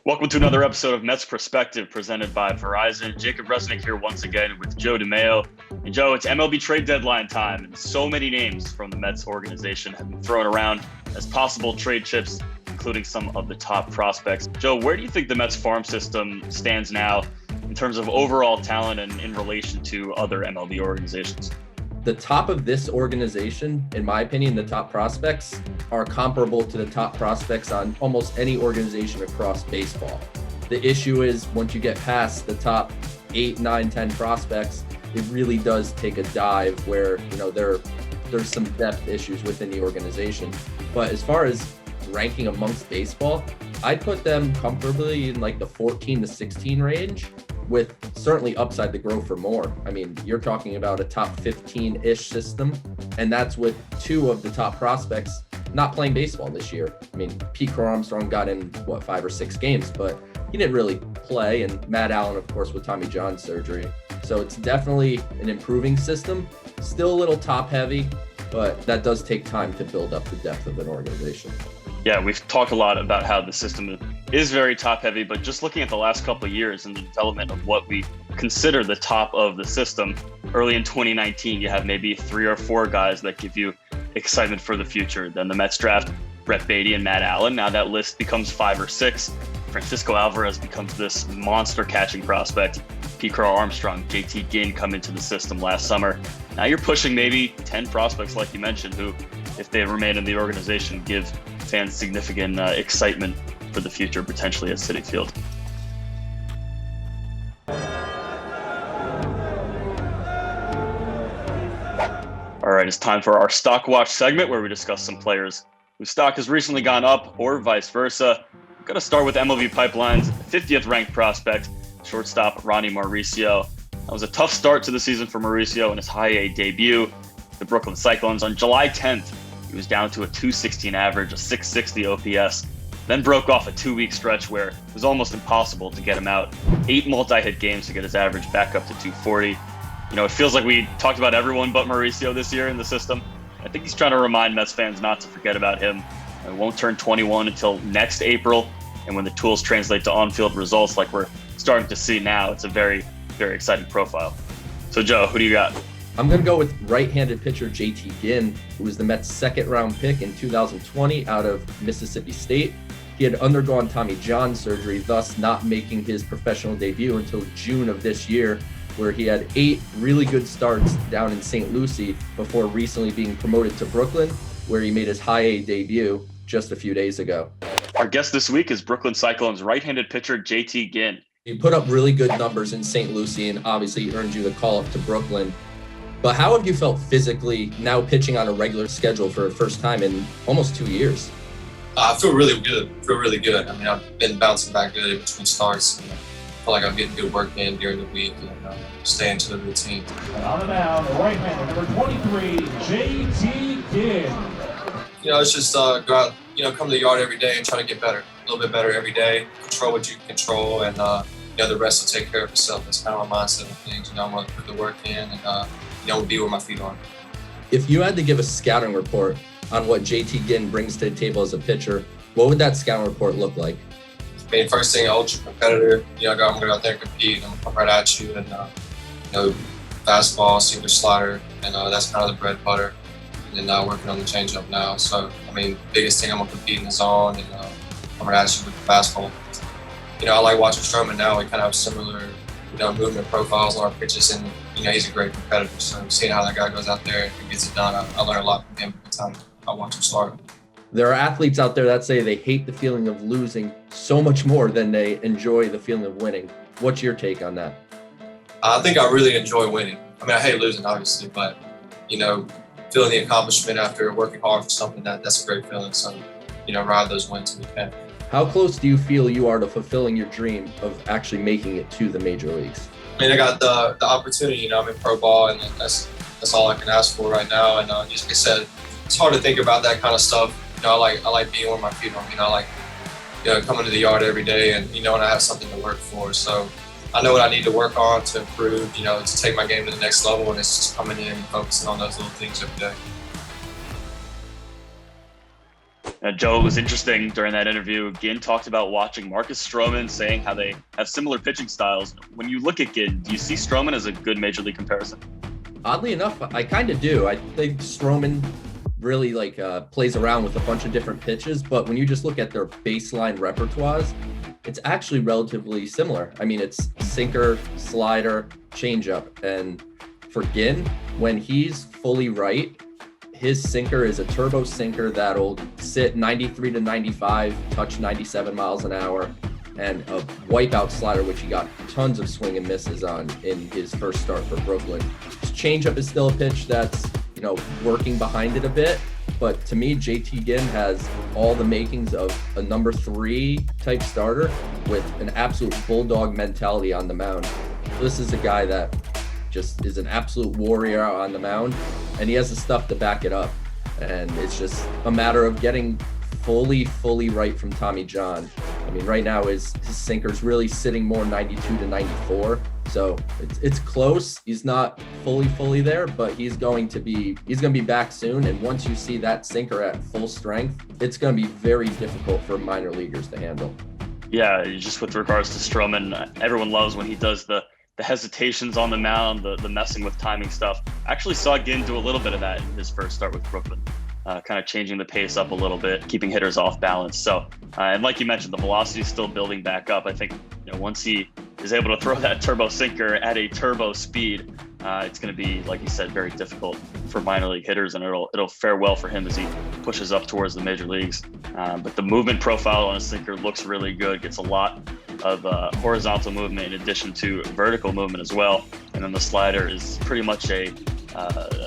Welcome to another episode of Mets Prospective presented by Verizon. Jacob Resnick here once again with Joe DeMayo. And Joe, it's MLB trade deadline time, and so many names from the Mets organization have been thrown around as possible trade chips, including some of the top prospects. Joe, where do you think the Mets farm system stands now in terms of overall talent and in relation to other MLB organizations? The top of this organization, in my opinion, the top prospects are comparable to the top prospects on almost any organization across baseball. The issue is once you get past the top 8, 9, 10 prospects, it really does take a dive where, there's some depth issues within the organization. But as far as ranking amongst baseball, I'd put them comfortably in like the 14 to 16 range, with certainly upside to grow for more. I mean, you're talking about a top 15-ish system, and that's with 2 of the top prospects not playing baseball this year. I mean, Pete Crow-Armstrong got in, 5 or 6 games, but he didn't really play, and Matt Allen, of course, with Tommy John surgery. So it's definitely an improving system. Still a little top-heavy, but that does take time to build up the depth of an organization. Yeah, we've talked a lot about how the system is very top heavy, but just looking at the last couple of years and the development of what we consider the top of the system, early in 2019, you have maybe 3 or 4 guys that give you excitement for the future. Then the Mets draft Brett Baty and Matt Allen. Now that list becomes 5 or 6. Francisco Alvarez becomes this monster catching prospect. Pete Crow-Armstrong, JT Ginn come into the system last summer. Now you're pushing maybe 10 prospects, like you mentioned, who, if they remain in the organization, give fans significant excitement for the future, potentially at Citi Field. All right, it's time for our Stock Watch segment where we discuss some players whose stock has recently gone up or vice versa. I'm going to start with MLB Pipeline's 50th ranked prospect, shortstop Ronny Mauricio. That was a tough start to the season for Mauricio in his high A debut. The Brooklyn Cyclones on July 10th, he was down to a 216 average, a 660 OPS, then broke off a 2-week stretch where it was almost impossible to get him out. 8 multi-hit games to get his average back up to 240. It feels like we talked about everyone but Mauricio this year in the system. I think he's trying to remind Mets fans not to forget about him. He won't turn 21 until next April, and when the tools translate to on-field results like we're starting to see now, it's a very, very exciting profile. So Joe, who do you got? I'm going to go with right-handed pitcher JT Ginn, who was the Mets' second-round pick in 2020 out of Mississippi State. He had undergone Tommy John surgery, thus not making his professional debut until June of this year, where he had 8 really good starts down in St. Lucie before recently being promoted to Brooklyn, where he made his high A debut just a few days ago. Our guest this week is Brooklyn Cyclones right-handed pitcher JT Ginn. He put up really good numbers in St. Lucie and obviously earned you the call up to Brooklyn. But how have you felt physically now pitching on a regular schedule for the first time in almost 2 years? I feel really good. I mean, I've been bouncing back good in between starts. I feel like I'm getting good work in during the week and staying to the routine. And on the mound, the right-hander, number 23, JT Ginn. It's just go out, come to the yard every day and try to get better, a little bit better every day. Control what you can control, and the rest will take care of itself. That's kind of my mindset of things. I'm going to put the work in and be where my feet are. If you had to give a scouting report on what JT Ginn brings to the table as a pitcher, what would that scouting report look like? I mean, first thing, ultra competitor. I'm going to go out there and compete. I'm going to come right at you, and fastball, sinker, slider, and that's kind of the bread and butter. And then working on the changeup now. So, I mean, biggest thing, I'm going to compete in the zone, and I'm going to ask you with the fastball. I like watching Stroman now. We kind of have similar, movement profiles on our pitches, and he's a great competitor. So seeing how that guy goes out there and gets it done, I learn a lot from him every time I watch him start. There are athletes out there that say they hate the feeling of losing so much more than they enjoy the feeling of winning. What's your take on that? I think I really enjoy winning. I mean, I hate losing, obviously, but feeling the accomplishment after working hard for something, that's a great feeling. So, ride those wins when you can. How close do you feel you are to fulfilling your dream of actually making it to the major leagues? I mean, I got the opportunity. I'm in pro ball, and that's all I can ask for right now. And just like I said, it's hard to think about that kind of stuff. I like being where my feet are. I like coming to the yard every day, and and I have something to work for. So I know what I need to work on to improve. To take my game to the next level, and it's just coming in and focusing on those little things every day. Joe, it was interesting during that interview. Ginn talked about watching Marcus Stroman, saying how they have similar pitching styles. When you look at Ginn, do you see Stroman as a good major league comparison? Oddly enough, I kind of do. I think Stroman really plays around with a bunch of different pitches, but when you just look at their baseline repertoires, it's actually relatively similar. I mean, it's sinker, slider, changeup, and for Ginn, when he's fully right, his sinker is a turbo sinker that'll sit 93 to 95, touch 97 miles an hour, and a wipeout slider, which he got tons of swing and misses on in his first start for Brooklyn. His changeup is still a pitch that's, working behind it a bit, but to me, JT Ginn has all the makings of a number 3 type starter with an absolute bulldog mentality on the mound. This is a guy that just is an absolute warrior on the mound, and he has the stuff to back it up. And it's just a matter of getting fully right from Tommy John. I mean, right now his sinker's really sitting more 92 to 94. So it's close. He's not fully there, but he's going to be back soon. And once you see that sinker at full strength, it's going to be very difficult for minor leaguers to handle. Yeah, just with regards to Stroman, everyone loves when he does the hesitations on the mound, the messing with timing stuff. I actually saw Ginn do a little bit of that in his first start with Brooklyn, kind of changing the pace up a little bit, keeping hitters off balance. So, and like you mentioned, the velocity is still building back up. I think once he is able to throw that turbo sinker at a turbo speed, it's going to be, like you said, very difficult for minor league hitters, and it'll fare well for him as he pushes up towards the major leagues. But the movement profile on a sinker looks really good. Gets a lot of horizontal movement in addition to vertical movement as well. And then the slider is pretty much a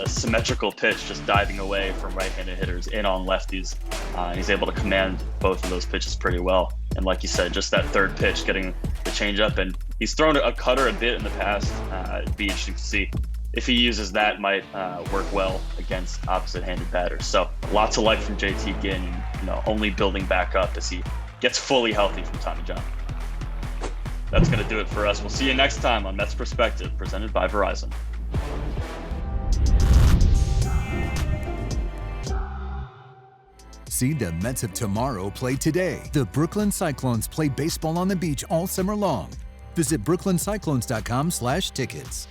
symmetrical pitch, just diving away from right-handed hitters in on lefties. And he's able to command both of those pitches pretty well. And like you said, just that third pitch, getting the changeup, and he's thrown a cutter a bit in the past. It'd be interesting to see if he uses that. Might work well against opposite-handed batters. So lots of life from JT Ginn, only building back up as he gets fully healthy from Tommy John. That's going to do it for us. We'll see you next time on Mets Prospective, presented by Verizon. See the Mets of tomorrow play today. The Brooklyn Cyclones play baseball on the beach all summer long. Visit brooklyncyclones.com/tickets.